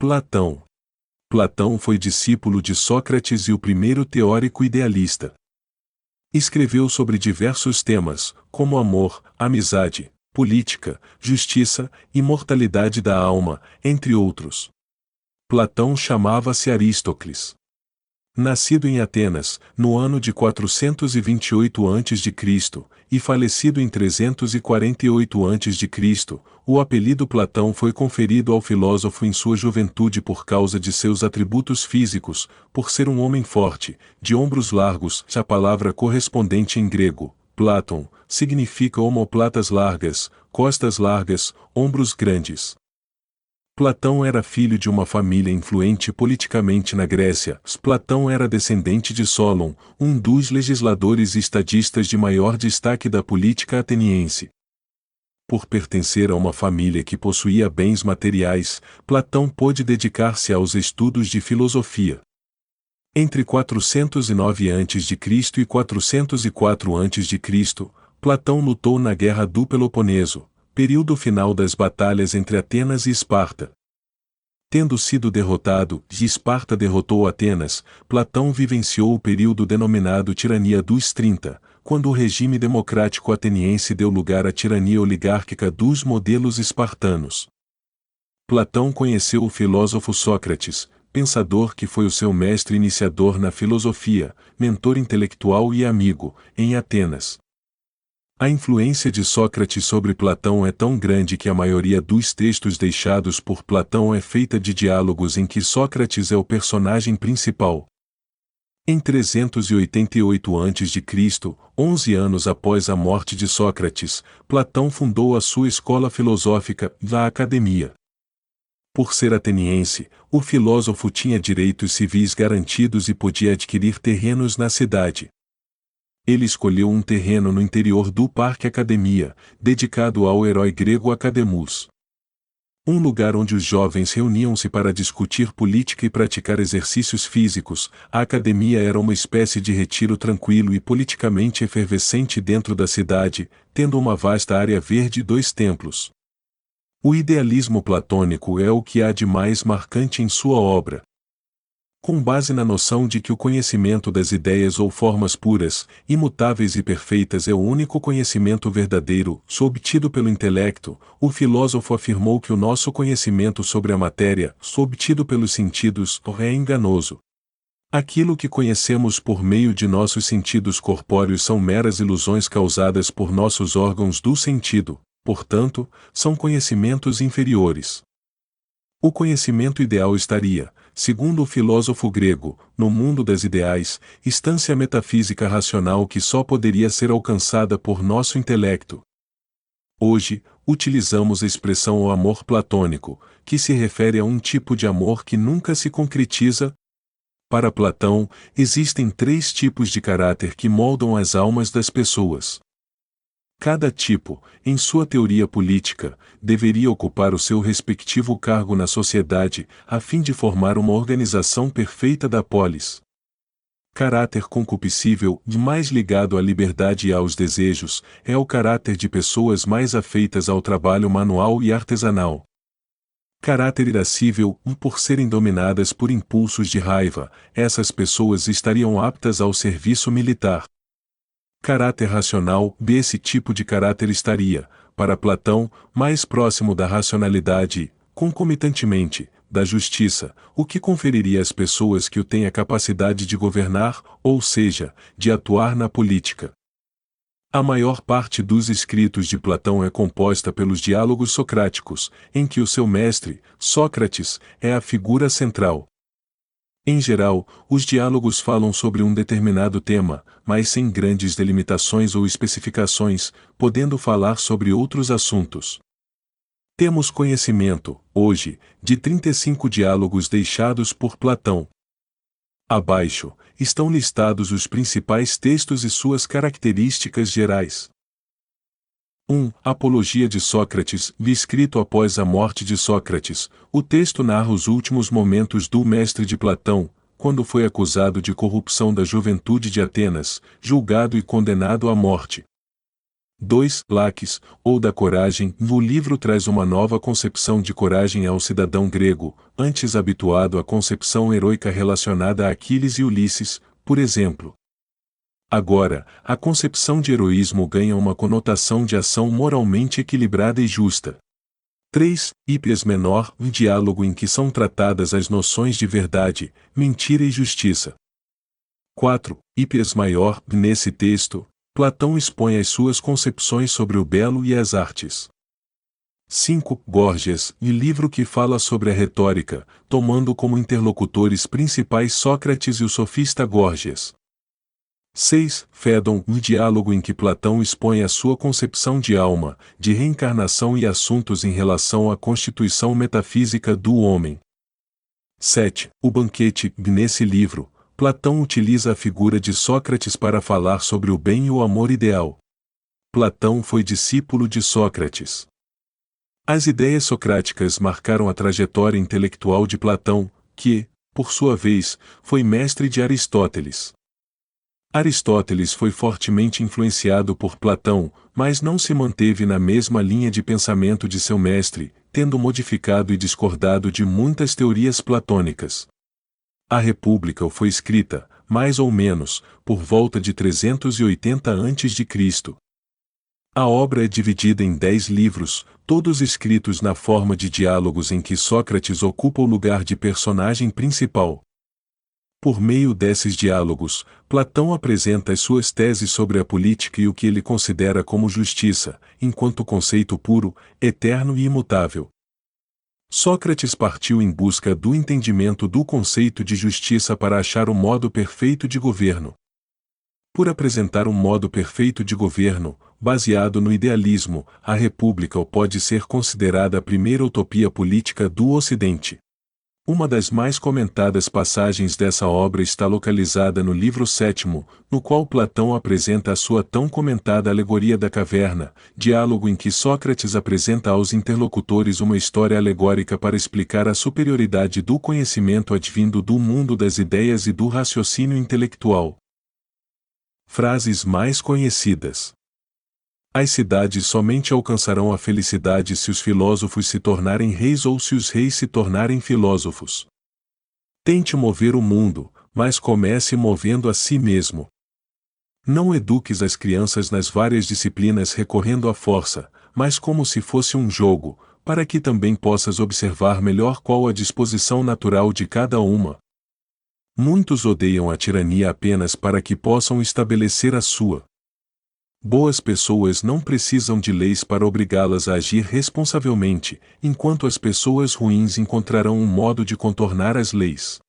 Platão. Platão foi discípulo de Sócrates e o primeiro teórico idealista. Escreveu sobre diversos temas, como amor, amizade, política, justiça, imortalidade da alma, entre outros. Platão chamava-se Aristócles. Nascido em Atenas, no ano de 428 a.C., e falecido em 348 a.C., o apelido Platão foi conferido ao filósofo em sua juventude por causa de seus atributos físicos, por ser um homem forte, de ombros largos. A palavra correspondente em grego, Platon, significa omoplatas largas, costas largas, ombros grandes. Platão era filho de uma família influente politicamente na Grécia. Platão era descendente de Solon, um dos legisladores e estadistas de maior destaque da política ateniense. Por pertencer a uma família que possuía bens materiais, Platão pôde dedicar-se aos estudos de filosofia. Entre 409 a.C. e 404 a.C., Platão lutou na Guerra do Peloponeso, período final das batalhas entre Atenas e Esparta. Tendo sido derrotado, e Esparta derrotou Atenas, Platão vivenciou o período denominado Tirania dos 30, quando o regime democrático ateniense deu lugar à tirania oligárquica dos modelos espartanos. Platão conheceu o filósofo Sócrates, pensador que foi o seu mestre iniciador na filosofia, mentor intelectual e amigo, em Atenas. A influência de Sócrates sobre Platão é tão grande que a maioria dos textos deixados por Platão é feita de diálogos em que Sócrates é o personagem principal. Em 388 a.C., 11 anos após a morte de Sócrates, Platão fundou a sua escola filosófica, a Academia. Por ser ateniense, o filósofo tinha direitos civis garantidos e podia adquirir terrenos na cidade. Ele escolheu um terreno no interior do Parque Academia, dedicado ao herói grego Academus. Um lugar onde os jovens reuniam-se para discutir política e praticar exercícios físicos. A Academia era uma espécie de retiro tranquilo e politicamente efervescente dentro da cidade, tendo uma vasta área verde e 2 templos. O idealismo platônico é o que há de mais marcante em sua obra. Com base na noção de que o conhecimento das ideias ou formas puras, imutáveis e perfeitas é o único conhecimento verdadeiro, obtido pelo intelecto, o filósofo afirmou que o nosso conhecimento sobre a matéria, obtido pelos sentidos, é enganoso. Aquilo que conhecemos por meio de nossos sentidos corpóreos são meras ilusões causadas por nossos órgãos do sentido, portanto, são conhecimentos inferiores. O conhecimento ideal estaria, segundo o filósofo grego, no mundo das ideais, instância metafísica racional que só poderia ser alcançada por nosso intelecto. Hoje, utilizamos a expressão o amor platônico, que se refere a um tipo de amor que nunca se concretiza. Para Platão, existem 3 tipos de caráter que moldam as almas das pessoas. Cada tipo, em sua teoria política, deveria ocupar o seu respectivo cargo na sociedade, a fim de formar uma organização perfeita da polis. Caráter concupiscível, mais ligado à liberdade e aos desejos, é o caráter de pessoas mais afeitas ao trabalho manual e artesanal. Caráter irascível, por serem dominadas por impulsos de raiva, essas pessoas estariam aptas ao serviço militar. Caráter racional, esse tipo de caráter estaria, para Platão, mais próximo da racionalidade e, concomitantemente, da justiça, o que conferiria às pessoas que o têm a capacidade de governar, ou seja, de atuar na política. A maior parte dos escritos de Platão é composta pelos diálogos socráticos, em que o seu mestre, Sócrates, é a figura central. Em geral, os diálogos falam sobre um determinado tema, mas sem grandes delimitações ou especificações, podendo falar sobre outros assuntos. Temos conhecimento, hoje, de 35 diálogos deixados por Platão. Abaixo, estão listados os principais textos e suas características gerais. 1. Apologia de Sócrates, escrito após a morte de Sócrates. O texto narra os últimos momentos do mestre de Platão, quando foi acusado de corrupção da juventude de Atenas, julgado e condenado à morte. 2. Laques, ou da coragem. O livro traz uma nova concepção de coragem ao cidadão grego, antes habituado à concepção heroica relacionada a Aquiles e Ulisses, por exemplo. Agora, a concepção de heroísmo ganha uma conotação de ação moralmente equilibrada e justa. 3. Hípias menor, um diálogo em que são tratadas as noções de verdade, mentira e justiça. 4. Hípias maior, nesse texto, Platão expõe as suas concepções sobre o belo e as artes. 5. Górgias, livro que fala sobre a retórica, tomando como interlocutores principais Sócrates e o sofista Górgias. 6. Fédon, um diálogo em que Platão expõe a sua concepção de alma, de reencarnação e assuntos em relação à constituição metafísica do homem. 7. O banquete. Nesse livro, Platão utiliza a figura de Sócrates para falar sobre o bem e o amor ideal. Platão foi discípulo de Sócrates. As ideias socráticas marcaram a trajetória intelectual de Platão, que, por sua vez, foi mestre de Aristóteles. Aristóteles foi fortemente influenciado por Platão, mas não se manteve na mesma linha de pensamento de seu mestre, tendo modificado e discordado de muitas teorias platônicas. A República foi escrita, mais ou menos, por volta de 380 a.C. A obra é dividida em 10 livros, todos escritos na forma de diálogos em que Sócrates ocupa o lugar de personagem principal. Por meio desses diálogos, Platão apresenta as suas teses sobre a política e o que ele considera como justiça, enquanto conceito puro, eterno e imutável. Sócrates partiu em busca do entendimento do conceito de justiça para achar o modo perfeito de governo. Por apresentar um modo perfeito de governo, baseado no idealismo, a República pode ser considerada a primeira utopia política do Ocidente. Uma das mais comentadas passagens dessa obra está localizada no livro 7º, no qual Platão apresenta a sua tão comentada alegoria da caverna, diálogo em que Sócrates apresenta aos interlocutores uma história alegórica para explicar a superioridade do conhecimento advindo do mundo das ideias e do raciocínio intelectual. Frases mais conhecidas. As cidades somente alcançarão a felicidade se os filósofos se tornarem reis ou se os reis se tornarem filósofos. Tente mover o mundo, mas comece movendo a si mesmo. Não eduques as crianças nas várias disciplinas recorrendo à força, mas como se fosse um jogo, para que também possas observar melhor qual a disposição natural de cada uma. Muitos odeiam a tirania apenas para que possam estabelecer a sua. Boas pessoas não precisam de leis para obrigá-las a agir responsavelmente, enquanto as pessoas ruins encontrarão um modo de contornar as leis.